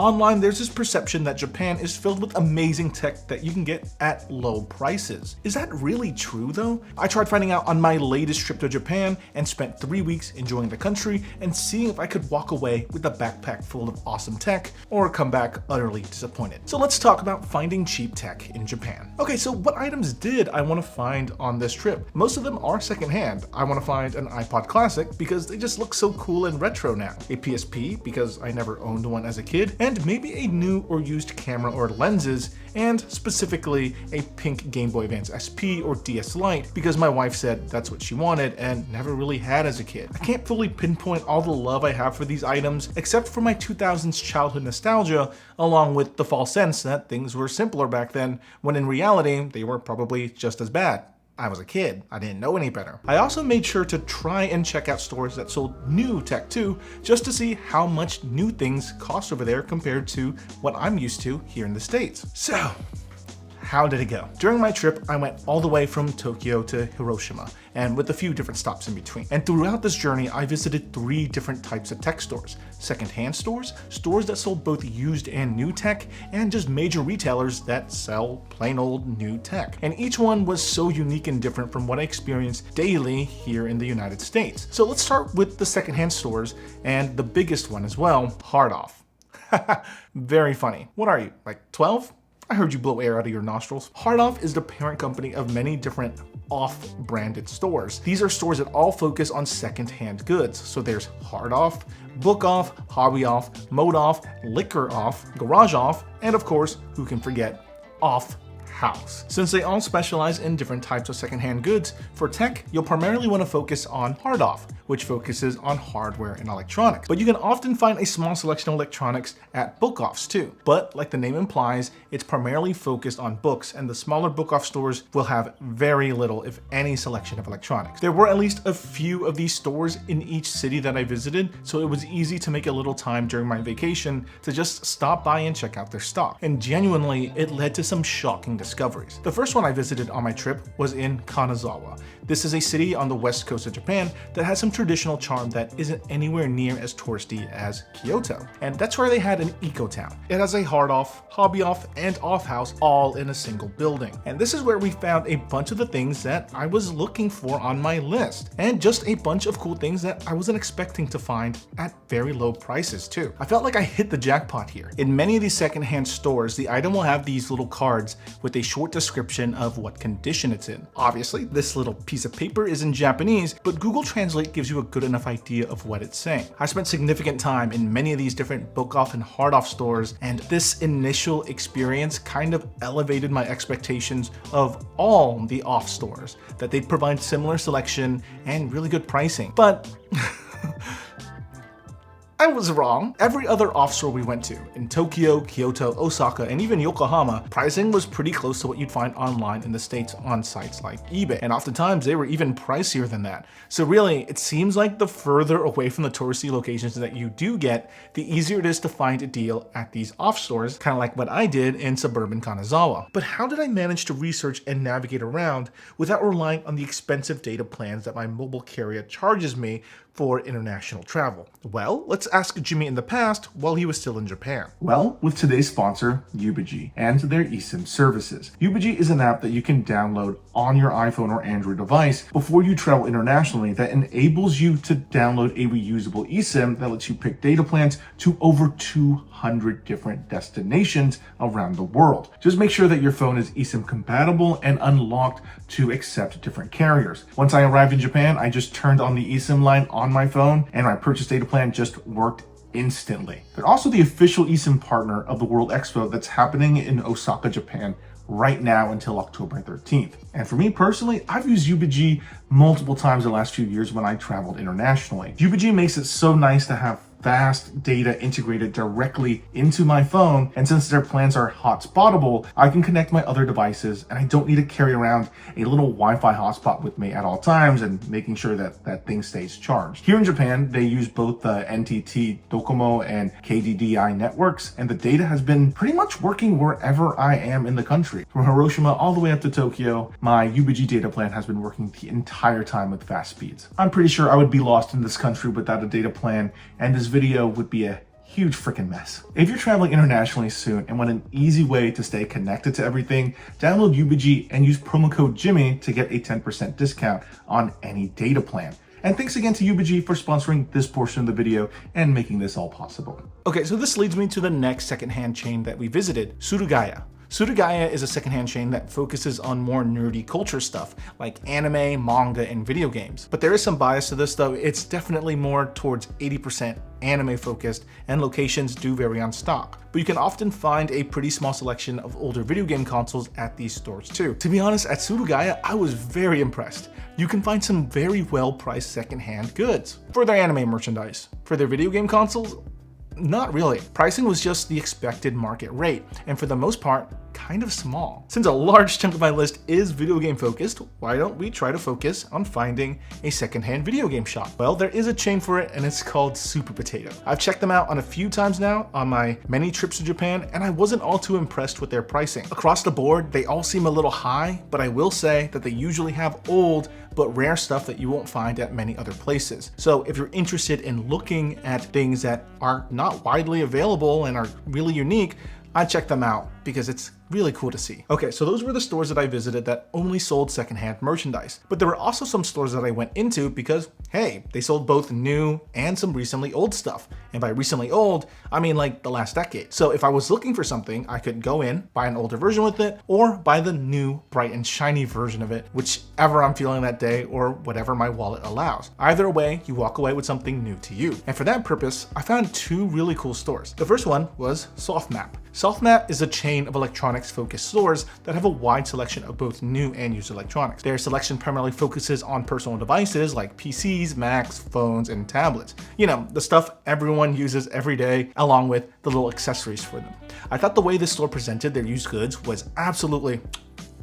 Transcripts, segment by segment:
Online, there's this perception that Japan is filled with amazing tech that you can get at low prices. Is that really true though? I tried finding out on my latest trip to Japan and spent 3 weeks enjoying the country and seeing if I could walk away with a backpack full of awesome tech or come back utterly disappointed. So let's talk about finding cheap tech in Japan. Okay, so what items did I want to find on this trip? Most of them are secondhand. I want to find an iPod Classic because they just look so cool and retro now. A PSP because I never owned one as a kid, and maybe a new or used camera or lenses, and specifically a pink Game Boy Advance SP or DS Lite because my wife said that's what she wanted and never really had as a kid. I can't fully pinpoint all the love I have for these items except for my 2000s childhood nostalgia, along with the false sense that things were simpler back then, when in reality they were probably just as bad. I was a kid, I didn't know any better. I also made sure to try and check out stores that sold new tech too, just to see how much new things cost over there compared to what I'm used to here in the States. So, how did it go? During my trip, I went all the way from Tokyo to Hiroshima, and with a few different stops in between. And throughout this journey, I visited 3 different types of tech stores. Secondhand stores, stores that sold both used and new tech, and just major retailers that sell plain old new tech. And each one was so unique and different from what I experienced daily here in the United States. So let's start with the secondhand stores, and the biggest one as well, Hard Off. Very funny. What are you, like 12? I heard you blow air out of your nostrils. Hard Off is the parent company of many different off-branded stores. These are stores that all focus on second-hand goods. So there's Hard Off, Book Off, Hobby Off, Mode Off, Liquor Off, Garage Off, and of course, who can forget, Off House. Since they all specialize in different types of secondhand goods, for tech, you'll primarily want to focus on Hard Off, which focuses on hardware and electronics. But you can often find a small selection of electronics at Book Offs too. But like the name implies, it's primarily focused on books, and the smaller Book Off stores will have very little, if any, selection of electronics. There were at least a few of these stores in each city that I visited, so it was easy to make a little time during my vacation to just stop by and check out their stock. And genuinely, it led to some shocking discoveries. The first one I visited on my trip was in Kanazawa. This is a city on the west coast of Japan that has some traditional charm that isn't anywhere near as touristy as Kyoto. And that's where they had an eco-town. It has a Hard Off, Hobby Off, and Off House all in a single building. And this is where we found a bunch of the things that I was looking for on my list. And just a bunch of cool things that I wasn't expecting to find at very low prices too. I felt like I hit the jackpot here. In many of these secondhand stores, the item will have these little cards with a short description of what condition it's in. Obviously, this little piece of paper is in Japanese, but Google Translate gives you a good enough idea of what it's saying. I spent significant time in many of these different Book Off and Hard Off stores, and this initial experience kind of elevated my expectations of all the off stores, that they'd provide similar selection and really good pricing. But I was wrong. Every other off store we went to, in Tokyo, Kyoto, Osaka, and even Yokohama, pricing was pretty close to what you'd find online in the States on sites like eBay. And oftentimes they were even pricier than that. So really, it seems like the further away from the touristy locations that you do get, the easier it is to find a deal at these off stores, kind of like what I did in suburban Kanazawa. But how did I manage to research and navigate around without relying on the expensive data plans that my mobile carrier charges me for international travel? Well, let's ask Jimmy in the past while he was still in Japan. Well, with today's sponsor, UBIGI, and their eSIM services. UBIGI is an app that you can download on your iPhone or Android device before you travel internationally that enables you to download a reusable eSIM that lets you pick data plans to over 200 different destinations around the world. Just make sure that your phone is eSIM compatible and unlocked to accept different carriers. Once I arrived in Japan, I just turned on the eSIM line on my phone, and my purchase data plan just worked instantly. They're also the official eSIM partner of the World Expo that's happening in Osaka, Japan right now until October 13th. And for me personally, I've used UBIGI multiple times the last few years when I traveled internationally. UBIGI makes it so nice to have fast data integrated directly into my phone, and since their plans are hotspotable, I can connect my other devices and I don't need to carry around a little Wi-Fi hotspot with me at all times and making sure that that thing stays charged. Here in Japan, they use both the NTT Docomo and KDDI networks, and the data has been pretty much working wherever I am in the country. From Hiroshima all the way up to Tokyo, my UBIGI data plan has been working the entire time with fast speeds. I'm pretty sure I would be lost in this country without a data plan, and this video would be a huge freaking mess. If you're traveling internationally soon and want an easy way to stay connected to everything, download UBIGI and use promo code Jimmy to get a 10% discount on any data plan. And thanks again to UBIGI for sponsoring this portion of the video and making this all possible. Okay, so this leads me to the next secondhand chain that we visited, Suruga-ya. Suruga-ya is a secondhand chain that focuses on more nerdy culture stuff like anime, manga, and video games. But there is some bias to this though. It's definitely more towards 80% anime focused, and locations do vary on stock. But you can often find a pretty small selection of older video game consoles at these stores too. To be honest, at Suruga-ya, I was very impressed. You can find some very well priced secondhand goods. For their anime merchandise, for their video game consoles, not really. Pricing was just the expected market rate, and for the most part, kind of small. Since a large chunk of my list is video game focused, why don't we try to focus on finding a secondhand video game shop? Well, there is a chain for it, and it's called Super Potato. I've checked them out on a few times now on my many trips to Japan, and I wasn't all too impressed with their pricing. Across the board, they all seem a little high, but I will say that they usually have old but rare stuff that you won't find at many other places. So if you're interested in looking at things that are not widely available and are really unique, I'd check them out because it's really cool to see. Okay, so those were the stores that I visited that only sold secondhand merchandise. But there were also some stores that I went into because, hey, they sold both new and some recently old stuff. And by recently old, I mean like the last decade. So if I was looking for something, I could go in, buy an older version with it, or buy the new bright and shiny version of it, whichever I'm feeling that day or whatever my wallet allows. Either way, you walk away with something new to you. And for that purpose, I found two really cool stores. The first one was Sofmap. Sofmap is a chain of electronics-focused stores that have a wide selection of both new and used electronics. Their selection primarily focuses on personal devices like PCs, Macs, phones, and tablets. You know, the stuff everyone uses every day, along with the little accessories for them. I thought the way this store presented their used goods was absolutely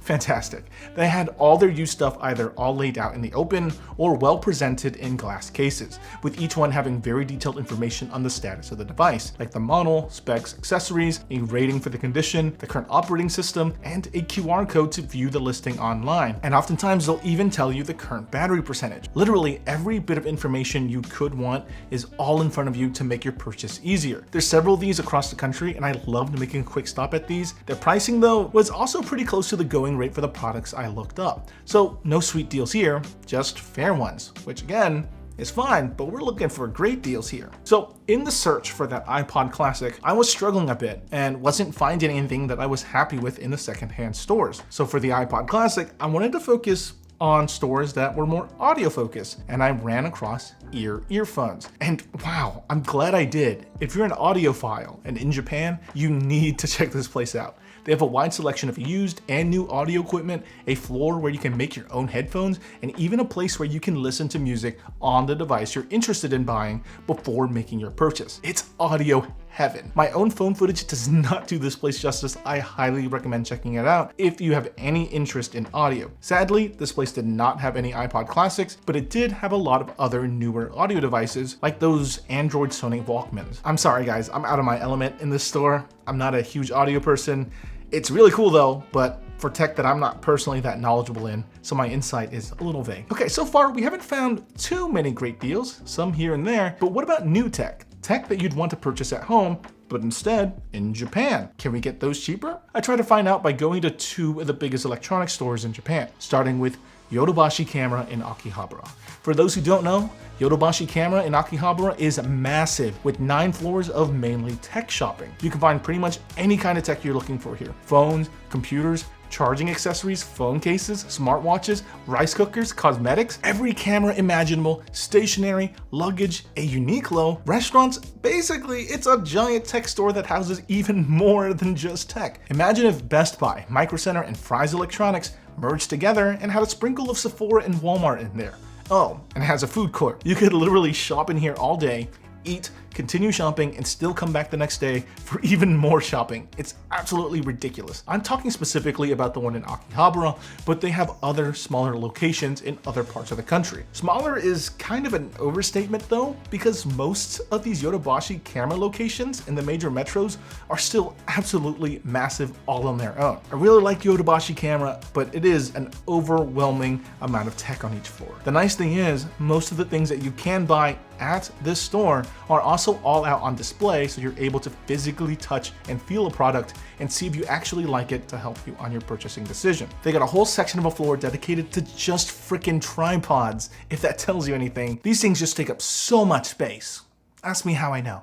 fantastic. They had all their used stuff either all laid out in the open or well presented in glass cases, with each one having very detailed information on the status of the device, like the model, specs, accessories, a rating for the condition, the current operating system, and a QR code to view the listing online. And oftentimes they'll even tell you the current battery percentage. Literally every bit of information you could want is all in front of you to make your purchase easier. There's several of these across the country, and I loved making a quick stop at these. Their pricing though was also pretty close to the going rate for the products I looked up. So no sweet deals here, just fair ones, which again is fine, but we're looking for great deals here. So in the search for that iPod Classic, I was struggling a bit and wasn't finding anything that I was happy with in the secondhand stores. So for the iPod Classic, I wanted to focus on stores that were more audio focused, and I ran across earphones. And wow, I'm glad I did. If you're an audiophile and in Japan, you need to check this place out. They have a wide selection of used and new audio equipment, a floor where you can make your own headphones, and even a place where you can listen to music on the device you're interested in buying before making your purchase. It's audio heaven. My own phone footage does not do this place justice. I highly recommend checking it out if you have any interest in audio. Sadly, this place did not have any iPod Classics, but it did have a lot of other newer audio devices like those Android Sony Walkmans. I'm sorry guys, I'm out of my element in this store. I'm not a huge audio person. It's really cool though, but for tech that I'm not personally that knowledgeable in, so my insight is a little vague. Okay, so far we haven't found too many great deals, some here and there, but what about new tech? Tech that you'd want to purchase at home, but instead in Japan. Can we get those cheaper? I tried to find out by going to two of the biggest electronics stores in Japan, starting with Yodobashi Camera in Akihabara. For those who don't know, Yodobashi Camera in Akihabara is massive with 9 floors of mainly tech shopping. You can find pretty much any kind of tech you're looking for here. Phones, computers, charging accessories, phone cases, smartwatches, rice cookers, cosmetics, every camera imaginable, stationery, luggage, a Uniqlo, restaurants. Basically, it's a giant tech store that houses even more than just tech. Imagine if Best Buy, Micro Center, and Fry's Electronics merged together and had a sprinkle of Sephora and Walmart in there. Oh, and it has a food court. You could literally shop in here all day, eat, continue shopping, and still come back the next day for even more shopping. It's absolutely ridiculous. I'm talking specifically about the one in Akihabara, but they have other smaller locations in other parts of the country. Smaller is kind of an overstatement though, because most of these Yodobashi Camera locations in the major metros are still absolutely massive all on their own. I really like Yodobashi Camera, but it is an overwhelming amount of tech on each floor. The nice thing is, most of the things that you can buy at this store are also also all out on display, so you're able to physically touch and feel a product and see if you actually like it to help you on your purchasing decision. They got a whole section of a floor dedicated to just freaking tripods, if that tells you anything. These things just take up so much space. Ask me how I know.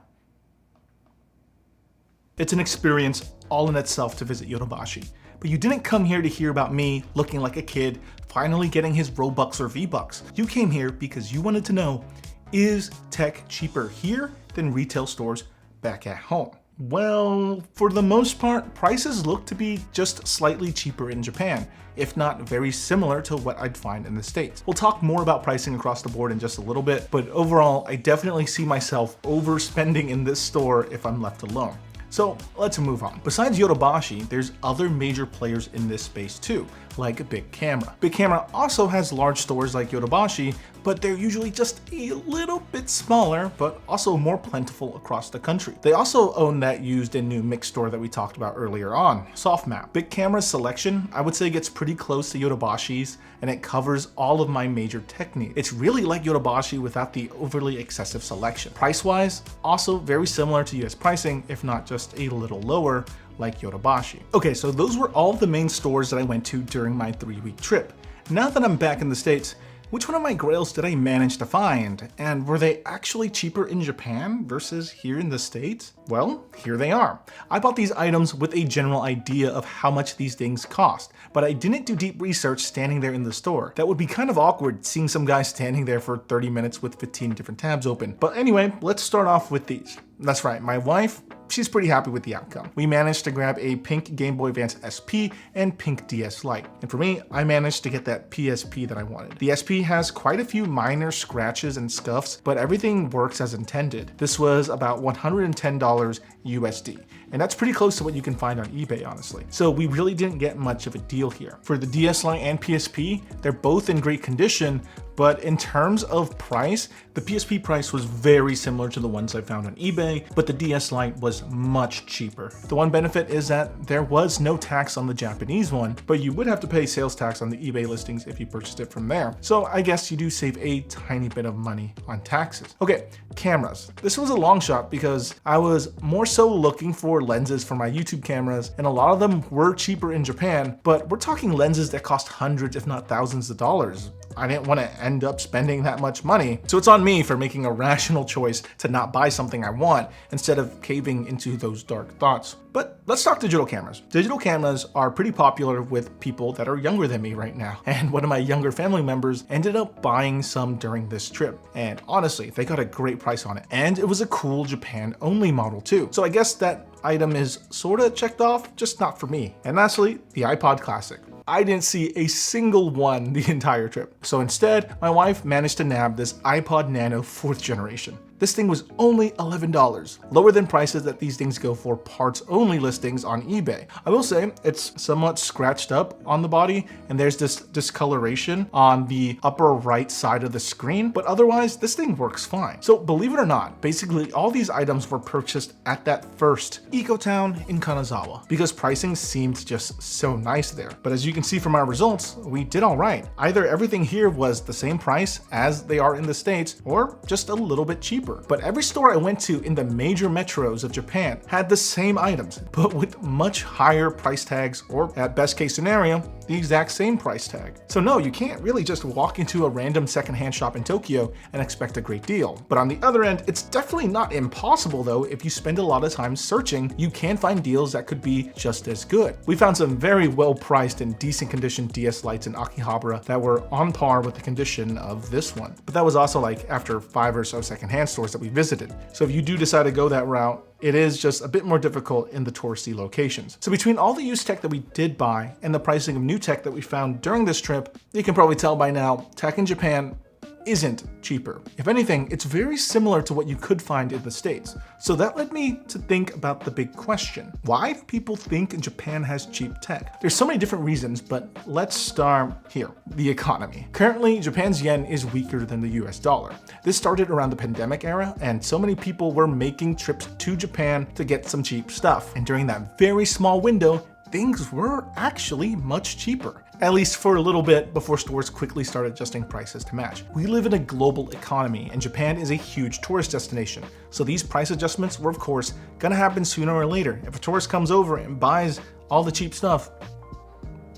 It's an experience all in itself to visit Yodobashi. But you didn't come here to hear about me looking like a kid finally getting his Robux or V-Bucks. You came here because you wanted to know, is tech cheaper here than retail stores back at home? Well, for the most part, prices look to be just slightly cheaper in Japan, if not very similar to what I'd find in the States. We'll talk more about pricing across the board in just a little bit, but overall, I definitely see myself overspending in this store if I'm left alone. So let's move on. Besides Yodobashi, there's other major players in this space too, like BIC Camera. BIC Camera also has large stores like Yodobashi, but they're usually just a little bit smaller, but also more plentiful across the country. They also own that used and new mixed store that we talked about earlier on, Sofmap. BIC Camera's selection, I would say, gets pretty close to Yodobashi's, and it covers all of my major tech needs. It's really like Yodobashi without the overly excessive selection. Price-wise, also very similar to US pricing, if not just a little lower, like Yodobashi. Okay, so those were all the main stores that I went to during my 3-week trip. Now that I'm back in the States, which one of my grails did I manage to find? And were they actually cheaper in Japan versus here in the States? Well, here they are. I bought these items with a general idea of how much these things cost, but I didn't do deep research standing there in the store. That would be kind of awkward seeing some guy standing there for 30 minutes with 15 different tabs open. But anyway, let's start off with these. That's right, my wife, she's pretty happy with the outcome. We managed to grab a pink Game Boy Advance SP and pink DS Lite. And for me, I managed to get that PSP that I wanted. The SP has quite a few minor scratches and scuffs, but everything works as intended. This was about $110 USD. And that's pretty close to what you can find on eBay, honestly. So we really didn't get much of a deal here. For the DS Lite and PSP, they're both in great condition, but in terms of price, the PSP price was very similar to the ones I found on eBay, but the DS Lite was much cheaper. The one benefit is that there was no tax on the Japanese one, but you would have to pay sales tax on the eBay listings if you purchased it from there. So I guess you do save a tiny bit of money on taxes. Okay, cameras. This was a long shot because I was more so looking for lenses for my YouTube cameras, and a lot of them were cheaper in Japan, but we're talking lenses that cost hundreds if not thousands of dollars. I didn't want to end up spending that much money, so it's on me for making a rational choice to not buy something I want instead of caving into those dark thoughts. But let's talk digital cameras. Digital cameras are pretty popular with people that are younger than me right now, and one of my younger family members ended up buying some during this trip, and honestly, they got a great price on it, and it was a cool Japan-only model too. So I guess that item is sorta checked off, just not for me. And lastly, the iPod Classic. I didn't see a single one the entire trip. So instead, my wife managed to nab this iPod Nano 4th generation. This thing was only $11, lower than prices that these things go for parts-only listings on eBay. I will say it's somewhat scratched up on the body, and there's this discoloration on the upper right side of the screen, but otherwise this thing works fine. So believe it or not, basically all these items were purchased at that first Eco-Town in Kanazawa because pricing seemed just so nice there. But as you can see from our results, we did all right. Either everything here was the same price as they are in the States, or just a little bit cheaper. But every store I went to in the major metros of Japan had the same items, but with much higher price tags, or at best case scenario, the exact same price tag. So no, you can't really just walk into a random secondhand shop in Tokyo and expect a great deal. But on the other end, it's definitely not impossible though. If you spend a lot of time searching, you can find deals that could be just as good. We found some very well priced and decent condition DS Lites in Akihabara that were on par with the condition of this one. But that was also like after 5 or so secondhand stores that we visited. So if you do decide to go that route, it is just a bit more difficult in the touristy locations. So between all the used tech that we did buy and the pricing of new tech that we found during this trip, you can probably tell by now, tech in Japan isn't cheaper. If anything, it's very similar to what you could find in the States. So that led me to think about the big question. Why do people think Japan has cheap tech? There's so many different reasons, but let's start here. The economy. Currently, Japan's yen is weaker than the US dollar. This started around the pandemic era, and so many people were making trips to Japan to get some cheap stuff. And during that very small window, things were actually much cheaper. at least for a little bit before stores quickly started adjusting prices to match. We live in a global economy and Japan is a huge tourist destination, so these price adjustments were of course gonna happen sooner or later. If a tourist comes over and buys all the cheap stuff,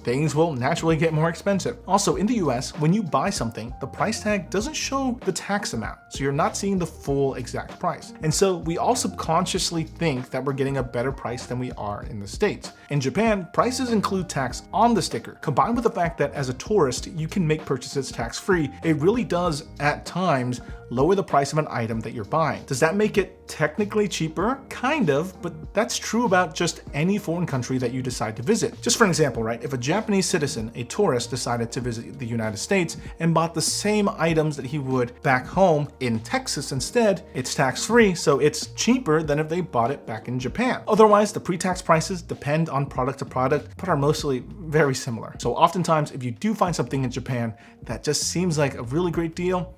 things will naturally get more expensive. Also, in the US, when you buy something, the price tag doesn't show the tax amount, so you're not seeing the full exact price. And so we all subconsciously think that we're getting a better price than we are in the States. In Japan, prices include tax on the sticker. Combined with the fact that as a tourist, you can make purchases tax-free, it really does, at times, lower the price of an item that you're buying. Does that make it technically cheaper? Kind of, but that's true about just any foreign country that you decide to visit. Just for an example, right? If a Japanese citizen, a tourist, decided to visit the United States and bought the same items that he would back home in Texas instead, it's tax-free, so it's cheaper than if they bought it back in Japan. Otherwise, the pre-tax prices depend on product to product, but are mostly very similar. So oftentimes, if you do find something in Japan that just seems like a really great deal,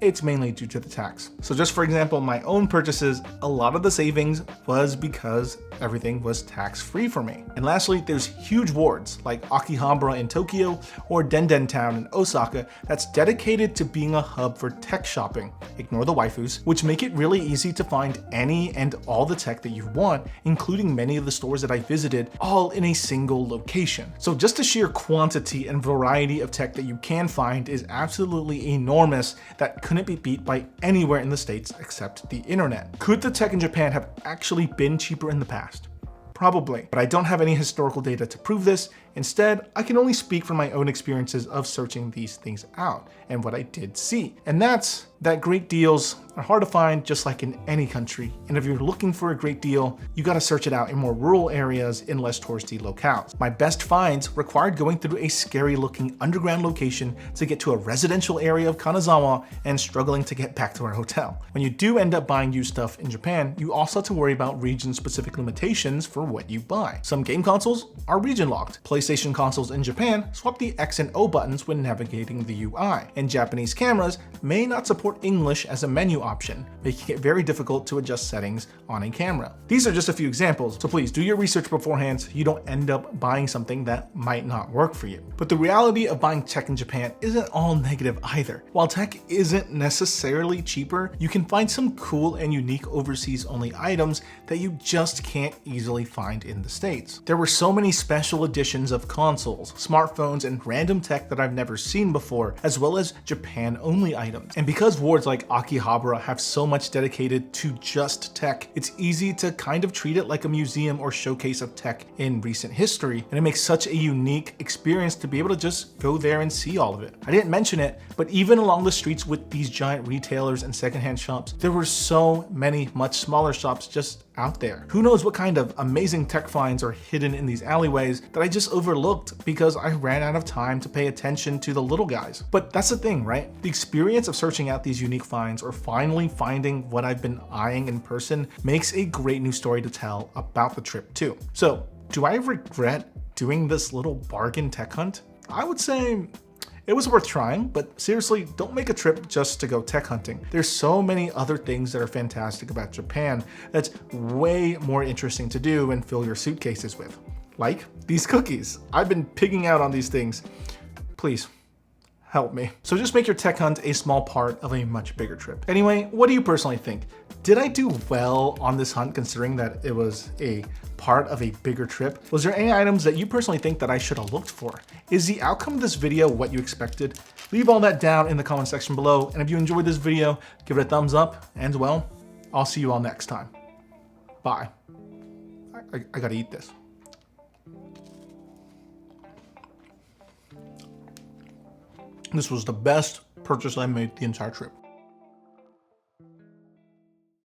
it's mainly due to the tax. So just for example, my own purchases, a lot of the savings was because everything was tax-free for me. And lastly, there's huge wards like Akihabara in Tokyo or Denden Town in Osaka that's dedicated to being a hub for tech shopping. Ignore the waifus, which make it really easy to find any and all the tech that you want, including many of the stores that I visited, all in a single location. So just the sheer quantity and variety of tech that you can find is absolutely enormous that couldn't be beat by anywhere in the States except the internet. Could the tech in Japan have actually been cheaper in the past? Probably, but I don't have any historical data to prove this. Instead, I can only speak from my own experiences of searching these things out and what I did see. And that's that great deals are hard to find just like in any country. And if you're looking for a great deal, you gotta search it out in more rural areas in less touristy locales. My best finds required going through a scary looking underground location to get to a residential area of Kanazawa and struggling to get back to our hotel. When you do end up buying used stuff in Japan, you also have to worry about region-specific limitations for what you buy. Some game consoles are region locked. PlayStation consoles in Japan swap the X and O buttons when navigating the UI, and Japanese cameras may not support English as a menu option, making it very difficult to adjust settings on a camera. These are just a few examples, so please do your research beforehand so you don't end up buying something that might not work for you. But the reality of buying tech in Japan isn't all negative either. While tech isn't necessarily cheaper, you can find some cool and unique overseas only items that you just can't easily find in the States. There were so many special editions of consoles, smartphones, and random tech that I've never seen before, as well as Japan only items. And because wards like Akihabara have so much dedicated to just tech, it's easy to kind of treat it like a museum or showcase of tech in recent history, and it makes such a unique experience to be able to just go there and see all of it. I didn't mention it, but even along the streets with these giant retailers and secondhand shops, there were so many much smaller shops just out there. Who knows what kind of amazing tech finds are hidden in these alleyways that I just overlooked because I ran out of time to pay attention to the little guys. But that's the thing, right? The experience of searching out these unique finds or finally finding what I've been eyeing in person makes a great new story to tell about the trip too. So, do I regret doing this little bargain tech hunt? I would say it was worth trying, but seriously, don't make a trip just to go tech hunting. There's so many other things that are fantastic about Japan that's way more interesting to do and fill your suitcases with. Like these cookies. I've been pigging out on these things. Please, help me. So just make your tech hunt a small part of a much bigger trip. Anyway, what do you personally think? Did I do well on this hunt considering that it was a part of a bigger trip? Was there any items that you personally think that I should have looked for? Is the outcome of this video what you expected? Leave all that down in the comment section below, and if you enjoyed this video, give it a thumbs up, and well, I'll see you all next time. Bye. I gotta eat this. This was the best purchase I made the entire trip.